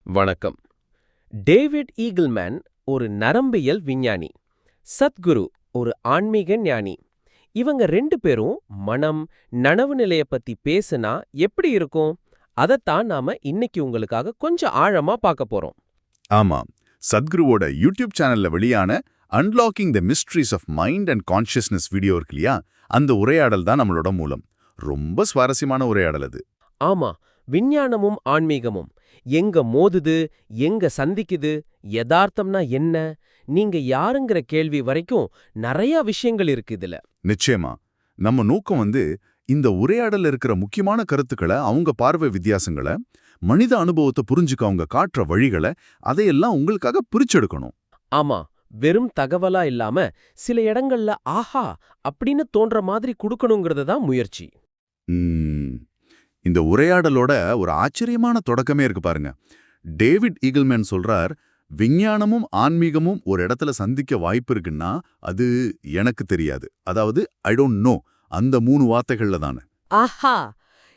வணக்கம். டேவிட் ஈகிள்மேன் ஒரு நரம்பியல் விஞ்ஞானி, சத்குரு ஒரு ஆன்மீக ஞானி. இவங்க ரெண்டு பேரும் மனம், நனவு நிலைய பத்தி பேசுனா எப்படி இருக்கும்? அதத்தான் நாம இன்னைக்கு உங்களுக்காக கொஞ்சம் ஆழமா பார்க்க போறோம். ஆமா, சத்குருவோட யூடியூப் சேனல்ல வெளியான unlocking the mysteries of mind and consciousness video இருக்கு இல்லையா, அந்த உரையாடல் தான் நம்மளோட மூலம். ரொம்ப சுவாரஸ்யமான உரையாடல் அது. ஆமா, விஞ்ஞானமும் ஆன்மீகமும் எங்க மோதுது, எங்க சந்திக்குது, யதார்த்தம்னா என்ன, நீங்க யாருங்கிற கேள்வி வரைக்கும் நிறைய விஷயங்கள் இருக்கு இதுல. நிச்சயமா, நம்ம நோக்கம் இந்த உரையாடல் இருக்கிற முக்கியமான கருத்துக்களை, அவங்க பார்வை வித்தியாசங்களை, மனித அனுபவத்தை புரிஞ்சுக்க அவங்க காட்டுற வழிகளை, அதையெல்லாம் உங்களுக்காக பிரிச்செடுக்கணும். ஆமா, வெறும் தகவலா இல்லாம சில இடங்கள்ல ஆஹா அப்படின்னு தோன்ற மாதிரி கொடுக்கணுங்கிறது தான் முயற்சி. இந்த உரையாடலோட ஒரு ஆச்சரியமான தொடக்கமே இருக்கு பாருங்க. டேவிட் ஈகிள்மேன் சொல்றார், விஞ்ஞானமும் ஆன்மீகமும் ஒரு இடத்துல சந்திக்க வாய்ப்பு இருக்குன்னா அது எனக்கு தெரியாது, அதாவது ஐ டோன்ட் நோ, அந்த 3 வார்த்தைகள்ல தானே. ஆஹா,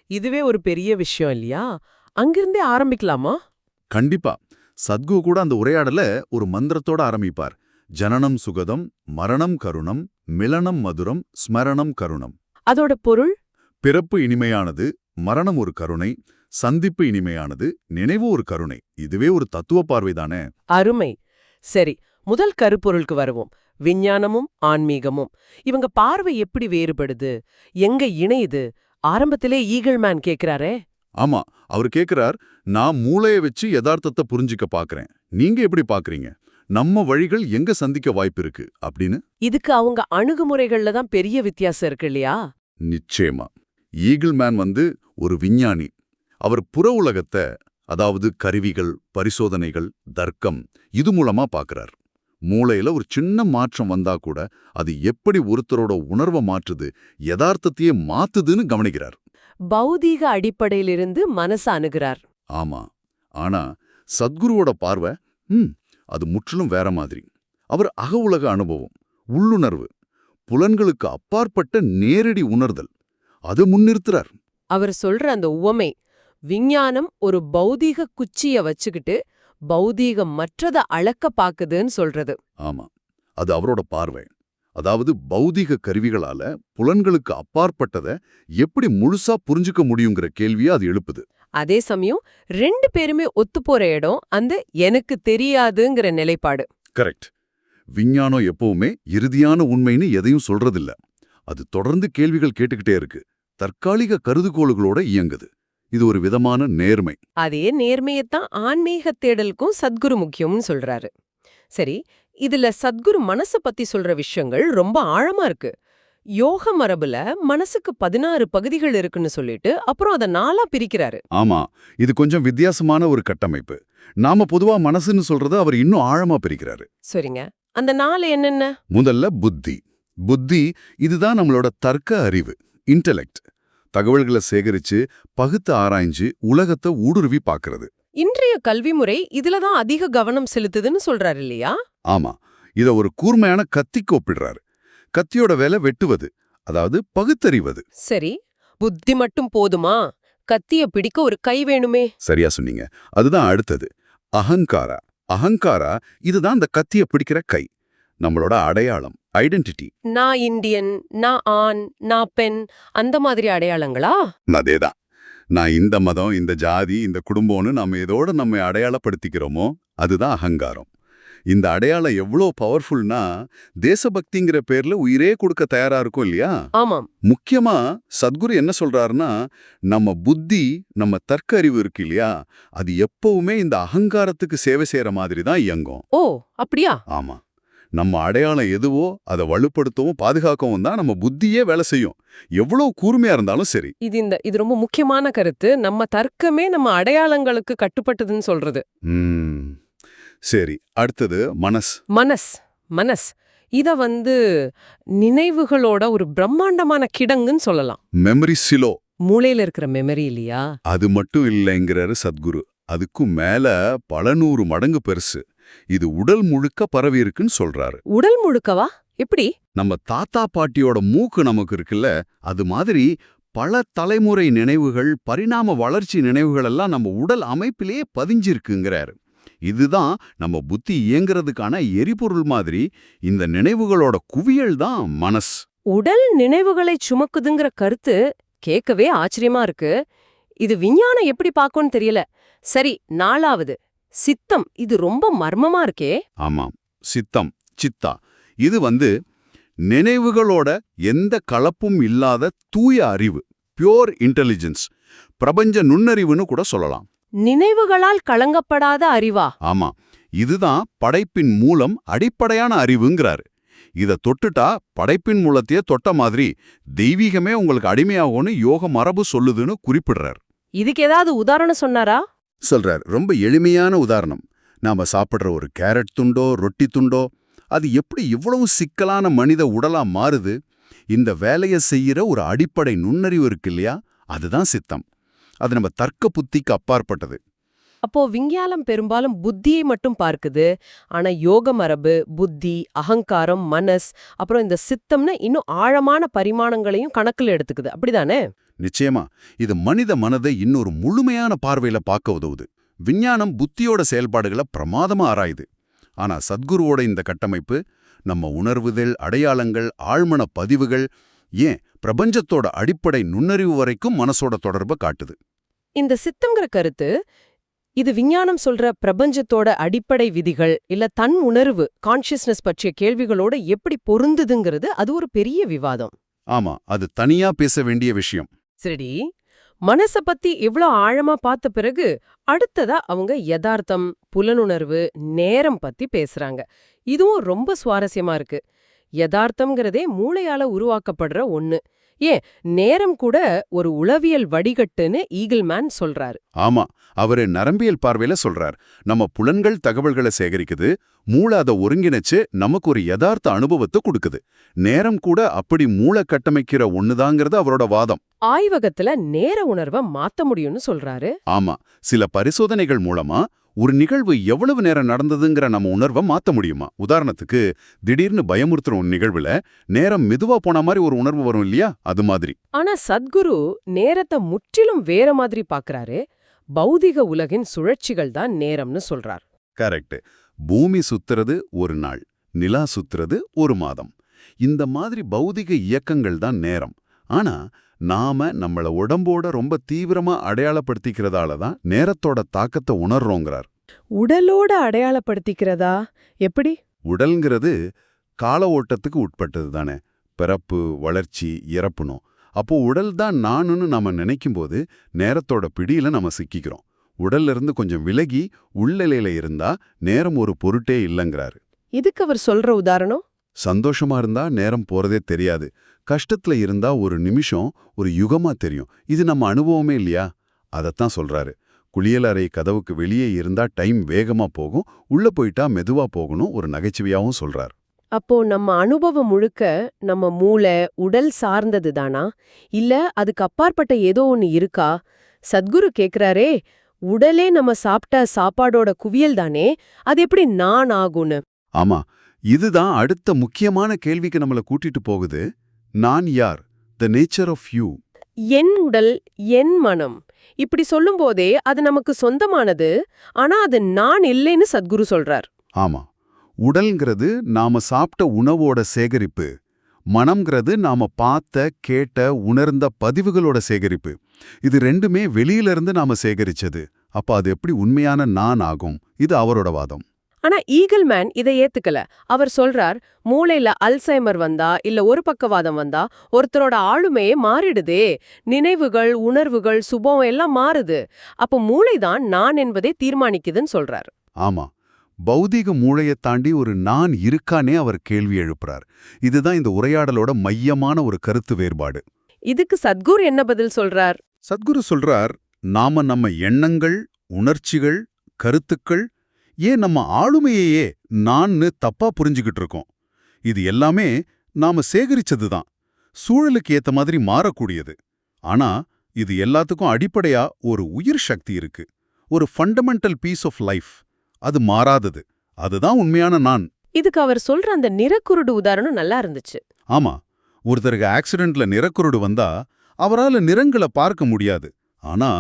இதுவே ஒரு பெரிய விஷயம் இல்லையா? அங்கிருந்தே ஆரம்பிக்கலாமா? கண்டிப்பா. சத்குரு கூட அந்த உரையாடல ஒரு மந்திரத்தோட ஆரம்பிப்பார். ஜனனம் சுகதம், மரணம் கருணம், மிலனம் மதுரம், ஸ்மரணம் கருணம். அதோட பொருள்? பிறப்பு இனிமையானது, மரணம் ஒரு கருணை, சந்திப்பு இனிமையானது, நினைவு ஒரு கருணை. இதுவே ஒரு தத்துவ பார்வைதானே. அருமை. சரி, முதல் கருப்பொருளுக்கு வருவோம். விஞ்ஞானமும் ஆன்மீகமும் இவங்க பார்வை எப்படி வேறுபடுது, எங்க இணையுது? ஆரம்பத்திலே ஈகிள்மேன் கேக்குறாரே. ஆமா, அவர் கேக்குறார், நான் மூளைய வச்சு யதார்த்தத்தை புரிஞ்சிக்க பாக்குறேன், நீங்க எப்படி பாக்குறீங்க? நம்ம வழிகள் எங்க சந்திக்க வாய்ப்பு இருக்கு அப்படின்னு. இதுக்கு அவங்க அணுகுமுறைகள்ல தான் பெரிய வித்தியாசம் இருக்கு இல்லையா? நிச்சயமா. ஈகிள்மேன் ஒரு விஞ்ஞானி. அவர் புற உலகத்தை, அதாவது கருவிகள், பரிசோதனைகள், தர்க்கம், இது மூலமா பார்க்கறார். மூளையில ஒரு சின்ன மாற்றம் வந்தா கூட அது எப்படி ஒருத்தரோட உணர்வை மாற்றுது, யதார்த்தத்தையே மாத்துதுன்னு கவனிக்கிறார். பௌதீக அடிப்படையிலிருந்து மனச அணுகிறார். ஆமா, ஆனா சத்குருவோட பார்வை அது முற்றிலும் வேற மாதிரி. அவர் அக உலக அனுபவம், உள்ளுணர்வு, புலன்களுக்கு அப்பாற்பட்ட நேரடி உணர்தல், அதை முன்னிறுத்துறார். அவர் சொல்ற அந்த உவமை, விஞ்ஞானம் ஒரு பௌதீக குச்சிய வச்சுக்கிட்டு பௌதீகம் மற்றத அளக்க பாக்குதுன்னு சொல்றது. ஆமா, அது அவரோட பார்வை. அதாவது பௌதீக கருவிகளால புலன்களுக்கு அப்பாற்பட்டதை எப்படி முழுசா புரிஞ்சுக்க முடியுங்கிற கேள்வியா அது எழுப்புது. அதே சமயம் ரெண்டு பேருமே ஒத்துப்போற இடம் அந்த எனக்கு தெரியாதுங்கிற நிலைப்பாடு. கரெக்ட். விஞ்ஞானம் எப்பவுமே இறுதியான உண்மைன்னு எதையும் சொல்றதில்ல. அது தொடர்ந்து கேள்விகள் கேட்டுக்கிட்டே இருக்கு, தற்காலிக கருதுகோள்களோட இயங்குது. இது ஒரு விதமான நேர்மை. அதே நேர்மையத்தான் ஆன்மீக தேடலுக்கும் சத்குரு முக்கியம்னு சொல்றாரு. சரி, இதுல சத்குரு மனச பத்தி சொல்ற விஷயங்கள் ரொம்ப ஆழமா இருக்கு. யோக மரபுல மனசுக்கு 16 பகுதிகள் இருக்குன்னு சொல்லிட்டு அப்புறம் அதை 4ஆ பிரிக்கிறாரு. ஆமா, இது கொஞ்சம் வித்தியாசமான ஒரு கட்டமைப்பு. நாம பொதுவா மனசுன்னு சொல்றத அவர் இன்னும் ஆழமா பிரிக்கிறாரு. சரிங்க, அந்த 4 என்னென்ன? முதல்ல புத்தி. புத்தி இதுதான் நம்மளோட தர்க்க அறிவு, இன்டெலெக்ட். தகவல்களை சேகரிச்சு பகுத்து ஆராய்ஞ்சு உலகத்தை ஊடுருவி பார்க்கறது. இன்றைய கல்வி முறை இதுலதான் அதிக கவனம் செலுத்துதுன்னு சொல்றாரு இல்லையா? ஆமா, இத ஒரு கூர்மையான கத்திக்கு ஒப்பிடுறாரு. கத்தியோட வேலை வெட்டுவது, அதாவது பகுத்தறிவது. சரி, புத்தி மட்டும் போதுமா? கத்திய பிடிக்க ஒரு கை வேணுமே. சரியா சொன்னீங்க. அதுதான் அடுத்தது, அகங்காரா. அகங்காரா இதுதான் அந்த கத்திய பிடிக்கிற கை, நம்மளோட அடையாளம், ஐடென்டிட்டி. நான் இந்தியன், நான் ஆண், நான் பெண், அந்த மாதிரி அடையாளங்களா? அதேதான். நான் இந்த மதம், இந்த ஜாதி, இந்த குடும்பம்னு நம்ம இதோட நம்ம அடையாளப்படுத்திக்கிறோமோ அதுதான் அகங்காரம். இந்த அடையாளம் எவ்வளோ பவர்ஃபுல்னா தேசபக்திங்கிற பேர்ல உயிரே கொடுக்க தயாரா இருக்கும் இல்லையா? ஆமாம். முக்கியமா சத்குரு என்ன சொல்றாருன்னா, நம்ம புத்தி, நம்ம தர்க்க அறிவு இருக்கு இல்லையா, அது எப்பவுமே இந்த அகங்காரத்துக்கு சேவை செய்யற மாதிரி தான் இயங்கும். ஓ, அப்படியா? ஆமா, நம்ம அடையாளம் எதுவோ அதை வலுப்படுத்தவும் பாதுகாக்கவும் தான் நம்ம புத்தியே வேலை செய்யும், எவ்வளவு கூர்மையா இருந்தாலும் சரி. இது ரொம்ப முக்கியமான கருத்து. நம்ம தர்க்கமே நம்ம அடையாளங்களுக்கு கட்டுப்பட்டதுன்னு சொல்றது. சரி, அடுத்தது மனஸ். மனஸ் இத நினைவுகளோட ஒரு பிரம்மாண்டமான கிடங்குன்னு சொல்லலாம். Memory silo. மூளையில இருக்கிற மெமரி இல்லையா? அது மட்டும் இல்லைங்கிறாரு சத்குரு. அதுக்கும் மேல பல 100 மடங்கு பெருசு. இது உடல் முழுக்க பரவி இருக்குன்னு சொல்றாரு. உடல் முழுக்கவா? எப்படி? நம்ம தாத்தா பாட்டியோட மூக்கு நமக்கு இருக்குல்ல, அது மாதிரி பல தலைமுறை நினைவுகள், பரிணாம வளர்ச்சி நினைவுகள் எல்லாம் நம்ம உடல் அமைப்பிலேயே பதிஞ்சிருக்குங்கிறாரு. இதுதான் நம்ம புத்தி இயங்குறதுக்கான எரிபொருள் மாதிரி. இந்த நினைவுகளோட குவியல் தான் மனஸ். உடல் நினைவுகளை சுமக்குதுங்கிற கருத்து கேட்கவே ஆச்சரியமா இருக்கு. இது விஞ்ஞானம் எப்படி பார்க்கும்னு தெரியல. சரி, 4வது சித்தம். இது ரொம்ப மர்மமா இருக்கே. ஆமாம், சித்தம், சித்தா. இது நினைவுகளோட எந்த கலப்பும் இல்லாத தூய அறிவு, பியோர் இன்டெலிஜென்ஸ், பிரபஞ்ச நுண்ணறிவுன்னு கூட சொல்லலாம். நினைவுகளால் கலங்கப்படாத அறிவா? ஆமா, இதுதான் படைப்பின் மூலம், அடிப்படையான அறிவுங்கிறாரு. இத தொட்டுட்டா படைப்பின் மூலத்தையே தொட்ட மாதிரி தெய்வீகமே உங்களுக்கு அடிமையாகும்னு யோக மரபு சொல்லுதுன்னு குறிப்பிடுறார். இதுக்கு ஏதாவது உதாரணம் சொன்னாரா? சொல்றார். ரொம்ப எளிமையான உதாரணம். நாம சாப்பிடுற ஒரு கேரட் துண்டோ ரொட்டி துண்டோ அது எப்படி இவ்வளவு சிக்கலான மனித உடலா மாறுது? இந்த வேலையை செய்யற ஒரு அடிப்படை நுண்ணறிவு இருக்கு இல்லையா, அதுதான் சித்தம். அது நம்ம தர்க்க புத்திக்கு அப்பாற்பட்டது. அப்போ விஞ்ஞானம் பெரும்பாலும் புத்தியை மட்டும் பார்க்குது. ஆனா யோக மரபு புத்தி, அகங்காரம், மனஸ், அப்புறம் இந்த சித்தம்னு இன்னும் ஆழமான பரிமாணங்களையும் கணக்குல எடுத்துக்குது. அப்படிதானே? நிச்சயமா, இது மனித மனதை இன்னொரு முழுமையான பார்வையில பார்க்க உதவுது. விஞ்ஞானம் புத்தியோட செயல்பாடுகளை பிரமாதமா ஆராயுது. ஆனா சத்குருவோட இந்த கட்டமைப்பு நம்ம உணர்வுதல், அடையாளங்கள், ஆழ்மன பதிவுகள், ஏன் பிரபஞ்சத்தோட அடிப்படை நுண்ணறிவு வரைக்கும் மனசோட தொடர்பை காட்டுது. இந்த சித்தம்ங்கிற கருத்து, இது விஞ்ஞானம் சொல்ற பிரபஞ்சத்தோட அடிப்படை விதிகள் இல்ல தன் உணர்வு, கான்ஷியஸ்னஸ் பற்றிய கேள்விகளோட எப்படி பொருந்துதுங்கிறது அது ஒரு பெரிய விவாதம். ஆமா, அது தனியா பேச வேண்டிய விஷயம். சரி, மனச பத்தி இவ்ளோ ஆழமா பார்த்த பிறகு அடுத்ததா அவங்க யதார்த்தம், புலனுணர்வு, நேரம் பத்தி பேசுறாங்க. இதுவும் ரொம்ப சுவாரஸ்யமா இருக்கு. யதார்த்தம்ங்கிறதே மூளையால உருவாக்கப்படுற ஒண்ணு. ஏன், நேரம் கூட ஒரு உளவியல் வடிகட்டுன்னு ஈகிள்மேன் சொல்றாரு. ஆமா, அவரு நரம்பியல் பார்வையில சொல்றார். நம்ம புலன்கள் தகவல்களை சேகரிக்குது, மூளை அதை ஒருங்கிணைச்சு நமக்கு ஒரு யதார்த்த அனுபவத்தை கொடுக்குது. நேரம் கூட அப்படி மூளை கட்டமைக்கிற ஒண்ணுதாங்கிறது அவரோட வாதம். ஆய்வகத்துல நேர உணர்வை மாத்த முடியும்னு சொல்றாரு. ஆமா, சில பரிசோதனைகள் மூலமா ஒரு நிகழ்வு எவ்வளவு நேரம் நடந்ததுங்கிற நம்ம உணர்வை மாத்த முடியுமா? உதாரணத்துக்கு, திடீர்னு பயமுறுத்துற ஒரு நிகழ்வுல நேரம் மெதுவா போன மாதிரி ஒரு உணர்வு வரும் இல்லையா, அது மாதிரி. ஆனா சத்குரு நேரத்தை முற்றிலும் வேற மாதிரி பாக்குறாரு. பௌதிக உலகின் சுழற்சிகள் தான் நேரம்னு சொல்றார். கரெக்ட். பூமி சுத்துறது ஒரு நாள், நிலா சுத்துறது ஒரு மாதம். இந்த மாதிரி பௌதிக இயக்கங்கள் தான் நேரம். ஆனா நாம நம்மள உடம்போட ரொம்ப தீவிரமா அடையாளப்படுத்திக்கிறதால தான் நேரத்தோட தாக்கத்தை உணர்றோங்கிறார். உடலோட அடையாளப்படுத்திக்கிறதா? எப்படி? உடல்ங்கிறது கால ஓட்டத்துக்கு உட்பட்டது தானே. பிறப்பு, வளர்ச்சி, இறப்புனோம். அப்போ உடல் தான் நானுன்னு நாம நினைக்கும்போது நேரத்தோட பிடியில நம்ம சிக்கிக்கிறோம். உடல்ல இருந்து கொஞ்சம் விலகி உள்நிலையில இருந்தா நேரம் ஒரு பொருட்டே இல்லைங்கிறாரு. இதுக்கு அவர் சொல்ற உதாரணம்? சந்தோஷமா இருந்தா நேரம் போறதே தெரியாது. கஷ்டத்துல இருந்தா ஒரு நிமிஷம் ஒரு யுகமா தெரியும். இது நம்ம அனுபவமே இல்லையா? அதத்தான் சொல்றாரு. குளியலறை கதவுக்கு வெளியே இருந்தா டைம் வேகமா போகும், உள்ள போயிட்டா மெதுவா போகணும் ஒரு நகைச்சுவையாவும் சொல்றார். அப்போ நம்ம அனுபவம் முழுக்க நம்ம மூளை, உடல் சார்ந்தது தானா? இல்ல அதுக்கு அப்பாற்பட்ட ஏதோ ஒன்னு இருக்கா? சத்குரு கேக்குறாரே, உடலே நம்ம சாப்பிட்ட சாப்பாடோட குவியல் தானே, அது எப்படி நான் ஆகும்னு? ஆமா, இதுதான் அடுத்த முக்கியமான கேள்விக்கு நம்மள கூட்டிட்டு போகுது. நான் யார்? The nature of you. என் உடல், என் மனம், இப்படி சொல்லும்போதே அது நமக்கு சொந்தமானது. ஆனா அது நான் இல்லைன்னு சத்குரு சொல்றார். ஆமா, உடல்ங்கிறது நாம சாப்பிட்ட உணவோட சேகரிப்பு. மனம்ங்கிறது நாம பார்த்த, கேட்ட, உணர்ந்த பதிவுகளோட சேகரிப்பு. இது ரெண்டுமே வெளியிலிருந்து நாம சேகரிச்சது. அப்ப அது எப்படி உண்மையான நான் ஆகும்? இது அவரோட வாதம். ஆனா ஈகிள்மேன் இதை ஏத்துக்கல. அவர் சொல்றார், மூளையில அல்சைமர் வந்தா இல்ல ஒரு பக்கவாதம் வந்தா ஒருத்தரோட ஆளுமையே மாறிடுதே. நினைவுகள், உணர்வுகள், சுபாவம் எல்லாம் மாறுது. அப்போ மூளைதான் நான் என்பதை தீர்மானிக்குதுன்னு சொல்றார். ஆமா, பௌதிக மூளையைத் தாண்டி ஒரு நான் இருக்கானே அவர் கேள்வி எழுப்புறார். இதுதான் இந்த உரையாடலோட மையமான ஒரு கருத்து வேறுபாடு. இதுக்கு சத்குரு என்ன பதில் சொல்றார்? சத்குரு சொல்றார், நாம நம்ம எண்ணங்கள், உணர்ச்சிகள், கருத்துக்கள், ஏன் நம்ம ஆளுமையையே நான்னு தப்பா புரிஞ்சுகிட்டு இருக்கோம். இது எல்லாமே நாம சேகரிச்சதுதான், சூழலுக்கு ஏத்த மாதிரி மாறக்கூடியது. ஆனா இது எல்லாத்துக்கும் அடிப்படையா ஒரு உயிர் சக்தி இருக்கு, ஒரு ஃபண்டமெண்டல் பீஸ் ஆஃப் லைஃப். அது மாறாதது. அதுதான் உண்மையான நான். இதுக்கு அவர் சொல்ற அந்த நிறக்குருடு உதாரணம் நல்லா இருந்துச்சு. ஆமா, ஒருத்தருக்கு ஆக்சிடென்ட்ல நிறக்குருடு வந்தா அவரால நிறங்களை பார்க்க முடியாது. ஆனா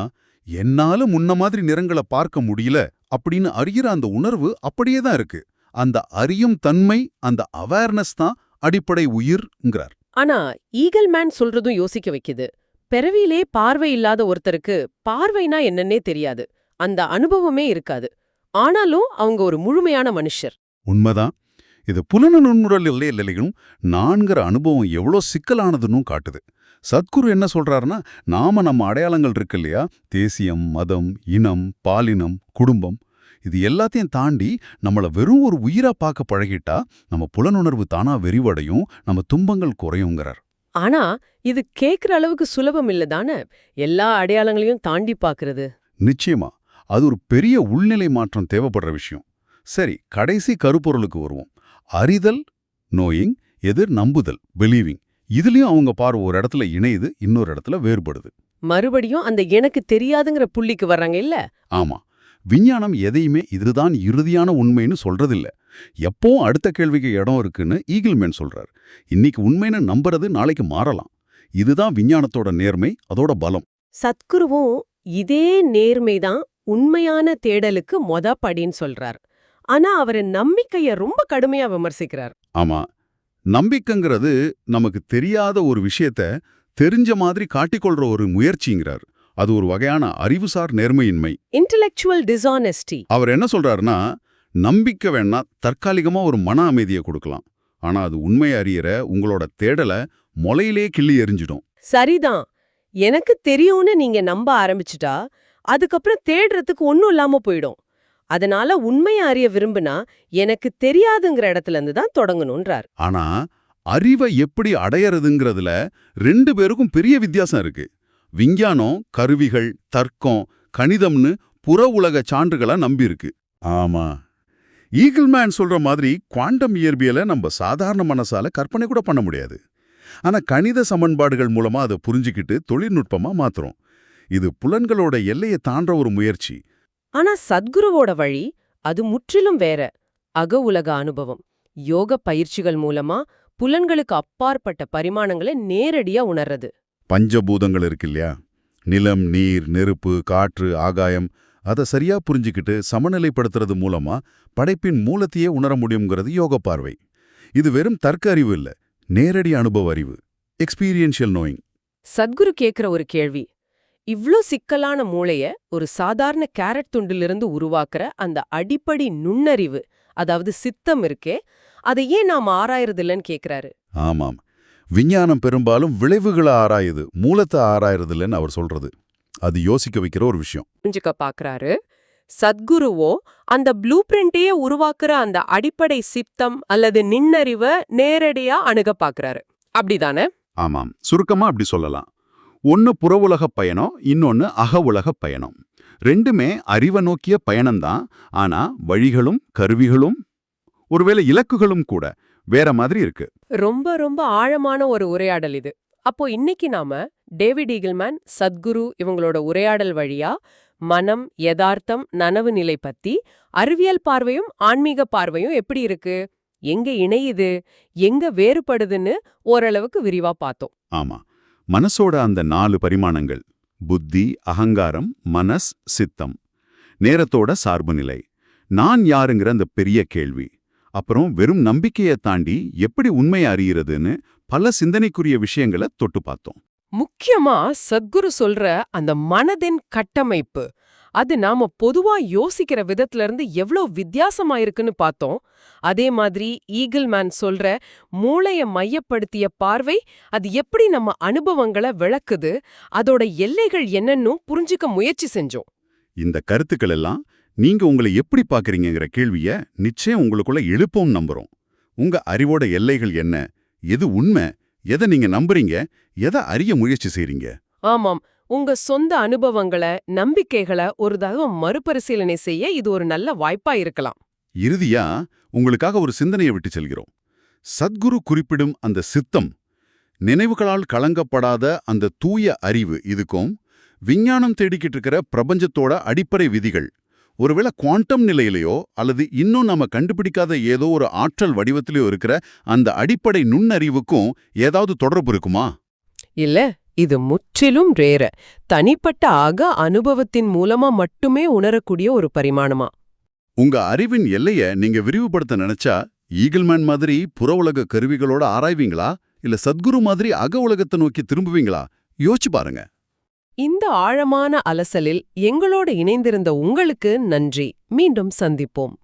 என்னால முன்ன மாதிரி நிறங்களை பார்க்க முடியல அப்படின்னு அறிகிற அந்த உணர்வு அப்படியே தான் இருக்கு. அந்த அறியும் தன்மை, அந்த அவேர்னஸ் தான் அடிப்படை உயிர்ங்கிறார். ஆனா ஈகிள்மேன் சொல்றதும் யோசிக்க வைக்குது. பிறவியிலே பார்வை இல்லாத ஒருத்தருக்கு பார்வைனா என்னன்னே தெரியாது, அந்த அனுபவமே இருக்காது. ஆனாலும் அவங்க ஒரு முழுமையான மனுஷர். உண்மைதான். இது புலன நுண்ணுரல் இல்லையும் நான்கிற அனுபவம் எவ்வளோ சிக்கலானதுன்னு காட்டுது. சத்குரு என்ன சொல்றாருன்னா, நம்ம அடையாளங்கள் இருக்கு இல்லையா, தேசியம், மதம், இனம், பாலினம், குடும்பம், இது எல்லாத்தையும் தாண்டி நம்மள வெறும் ஒரு உயிரா பார்க்க பழகிட்டா நம்ம புலனுணர்வு தானா விரிவடையும், நம்ம துன்பங்கள் குறையுங்கிறார். ஆனா இது கேக்குற அளவுக்கு சுலபம் இல்லதானே, எல்லா அடையாளங்களையும் தாண்டி பாக்குறது. நிச்சயமா அது ஒரு பெரிய உள்நிலை மாற்றம் தேவைப்படுற விஷயம். சரி, கடைசி கருப்பொருளுக்கு வருவோம். அறிதல், நோயிங், எதிர் நம்புதல், பிலீவிங். இதுலயும் அவங்க பார்வை ஒரு இடத்துல இணையுது, இன்னொரு இடத்துல வேறுபடுது. மறுபடியும் அந்த எனக்கு தெரியாதுங்கிற புள்ளிக்கு வர்றாங்க இல்ல. ஆமா, விஞ்ஞானம் எதையுமே இதுதான் இறுதியான உண்மைன்னு சொல்றதில்ல. எப்போ அடுத்த கேள்விக்கு இடம் இருக்குன்னு ஈகிள்மேன் சொல்றார். இன்னைக்கு உண்மைன்னு நம்புறது நாளைக்கு மாறலாம். இதுதான் விஞ்ஞானத்தோட நேர்மை, அதோட பலம். சத்குருவும் இதே நேர்மைதான் உண்மையான தேடலுக்கு படின்னு சொல்றார். ஆனா அவரு நம்பிக்கைய ரொம்ப கடுமையா விமர்சிக்கிறார். ஆமா, நம்பிக்கைங்கிறது நமக்கு தெரியாத ஒரு விஷயத்த தெரிஞ்ச மாதிரி காட்டிக்கொள்ற ஒரு முயற்சிங்கிறார். அது ஒரு வகையான அறிவுசார் நேர்மையின்மை, இன்டெலெக்சுவல் டிஸ்ஆனெஸ்டி. அவர் என்ன சொல்றாருன்னா, நம்பிக்கை வேணா தற்காலிகமா ஒரு மன அமைதியை கொடுக்கலாம், ஆனா அது உண்மை அறியற உங்களோட தேடலை முளையிலே கிள்ளி எறிஞ்சிடும். சரிதான், எனக்கு தெரியும்னு நீங்க நம்ப ஆரம்பிச்சுட்டா அதுக்கப்புறம் தேடுறதுக்கு ஒன்னும் இல்லாம போயிடும். அதனால உண்மையை அறிய விரும்புனா எனக்கு தெரியாதுங்கிற இடத்துல இருந்து தான் தொடங்கணும்ன்றார். ஆனா அறிவை எப்படி அடையறதுங்கிறதுல ரெண்டு பேருக்கும் பெரிய வித்தியாசம் இருக்கு. விஞ்ஞானம் கருவிகள், தர்க்கம், கணிதம்னு புற உலக சான்றுகளா நம்பியிருக்கு. ஆமா, ஈகிள்மேன் சொல்ற மாதிரி குவாண்டம் இயற்பியலை நம்ம சாதாரண மனசால கற்பனை கூட பண்ண முடியாது. ஆனா கணித சமன்பாடுகள் மூலமா அதை புரிஞ்சுக்கிட்டு தொழில்நுட்பமா மாத்துறோம். இது புலன்களோட எல்லையை தாண்ட ஒரு முயற்சி. ஆனா சத்குருவோட வழி அது முற்றிலும் வேற. அக உலக அனுபவம், யோக பயிற்சிகள் மூலமா புலன்களுக்கு அப்பாற்பட்ட பரிமாணங்களை நேரடியா உணர்றது. பஞ்சபூதங்கள் இருக்கு இல்லையா, நிலம், நீர், நெருப்பு, காற்று, ஆகாயம், அதை சரியா புரிஞ்சுக்கிட்டு சமநிலைப்படுத்துறது மூலமா படைப்பின் மூலத்தையே உணர முடியுங்கிறது யோக பார்வை. இது வெறும் தர்க்க அறிவு இல்ல, நேரடி அனுபவ அறிவு, எக்ஸ்பீரியன்ஷியல் நோயிங். சத்குரு கேக்குற ஒரு கேள்வி, இவ்ளோ சிக்கலான மூளைய ஒரு சாதாரண கேரட் துண்டிலிருந்து உருவாக்குற அந்த அடிப்படை நுண்ணறிவு, அதாவது சித்தம் இருக்கே, அதை ஏன் நாம ஆராயறதில்லன்னு கேக்குறாரு. ஆமாம், விஞ்ஞானம் பெரும்பாலும் விளைவுகளை ஆராயுது, மூலத்தை ஆராயறதில்லன்னு அவர் சொல்றது. அது யோசிக்க வைக்கிற ஒரு விஷயம். புரிஞ்சுக்க பாக்குறாரு. சத்குருவோ அந்த ப்ளூ பிரிண்டையே உருவாக்குற அந்த அடிப்படை சித்தம் அல்லது நின்னறிவை நேரடியா அணுக பாக்குறாரு. அப்படிதானே? ஆமாம், சுருக்கமா அப்படி சொல்லலாம். ஒன்னு புற உலக பயணம், இன்னொன்னு அக உலக பயணம். ரெண்டுமே அறிவை நோக்கிய பயணம்தான். ஆனா வழிகளும் கருவிகளும் ஒருவேளை இலக்குகளும் கூட வேற மாதிரி இருக்கு. ரொம்ப ரொம்ப ஆழமான ஒரு உரையாடல் இது. அப்போ இன்னைக்கு நாம டேவிட் ஈகிள்மேன், சத்குரு இவங்களோட உரையாடல் வழியா மனம், யதார்த்தம், நனவு நிலை பத்தி, அறிவியல் பார்வையும் ஆன்மீக பார்வையும் எப்படி இருக்கு, எங்க இணையுது, எங்க வேறுபடுதுன்னு ஓரளவுக்கு விரிவா பார்த்தோம். ஆமா, மனசோட அந்த 4 பரிமாணங்கள், புத்தி, அகங்காரம், மனஸ், சித்தம், நேரத்தோட சார்பு நிலை, நான் யாருங்கிற அந்த பெரிய கேள்வி, அப்புறம் வெறும் நம்பிக்கையை தாண்டி எப்படி உண்மையை அறியறதுன்னு பல சிந்தனைக்குரிய விஷயங்களை தொட்டு பார்த்தோம். முக்கியமா சத்குரு சொல்ற அந்த மனதின் கட்டமைப்பு, அது நாம பொதுவா யோசிக்கிற விதத்துல இருந்து எவ்வளவு வித்தியாசமா இருக்குன்னு பார்த்தோம். அதே மாதிரி ஈகிள்மேன் சொல்ற மூளைய மையப்படுத்திய பார்வை, அது எப்படி நம்ம அனுபவங்களை விளக்குது, அதோட எல்லைகள் என்னன்னு புரிஞ்சுக்க முயற்சி செஞ்சோம். இந்த கருத்துக்கள் எல்லாம் நீங்க உங்களை எப்படி பாக்குறீங்கிற கேள்விய நிச்சயம் உங்களுக்குள்ள எழுப்பவும் நம்புறோம். உங்க அறிவோட எல்லைகள் என்ன, எது உண்மை, எதை நீங்க நம்புறீங்க, எதை அறிய முயற்சி செய்றீங்க? ஆமாம், உங்க சொந்த அனுபவங்களை, நம்பிக்கைகளை ஒரு தடவை மறுபரிசீலனை செய்ய இது ஒரு நல்ல வாய்ப்பா இருக்கலாம். இறுதியா உங்களுக்காக ஒரு சிந்தனையை விட்டு செல்கிறோம். சத்குரு குறிப்பிடும் அந்த சித்தம், நினைவுகளால் கலங்கப்படாத அந்த தூய அறிவு, இதுக்கும் விஞ்ஞானம் தேடிக்கிட்டு இருக்கிற பிரபஞ்சத்தோட அடிப்படை விதிகள், ஒருவேளை குவாண்டம் நிலையிலையோ அல்லது இன்னும் நாம கண்டுபிடிக்காத ஏதோ ஒரு ஆற்றல் வடிவத்திலேயோ இருக்கிற அந்த அடிப்படை நுண்ணறிவுக்கும் ஏதாவது தொடர்பு இருக்குமா? இல்ல, இது முற்றிலும் ரேர, தனிப்பட்ட அக அனுபவத்தின் மூலமா மட்டுமே உணரக்கூடிய ஒரு பரிமாணமா. உங்க அறிவின் எல்லைய நீங்க விரிவுபடுத்த நினைச்சா ஈகிள்மேன் மாதிரி புற உலக கருவிகளோட ஆராய்வீங்களா இல்ல சத்குரு மாதிரி அக உலகத்தை நோக்கி திரும்புவீங்களா? யோசிச்சு பாருங்க. இந்த ஆழமான அலசலில் எங்களோடு இணைந்திருந்த உங்களுக்கு நன்றி. மீண்டும் சந்திப்போம்.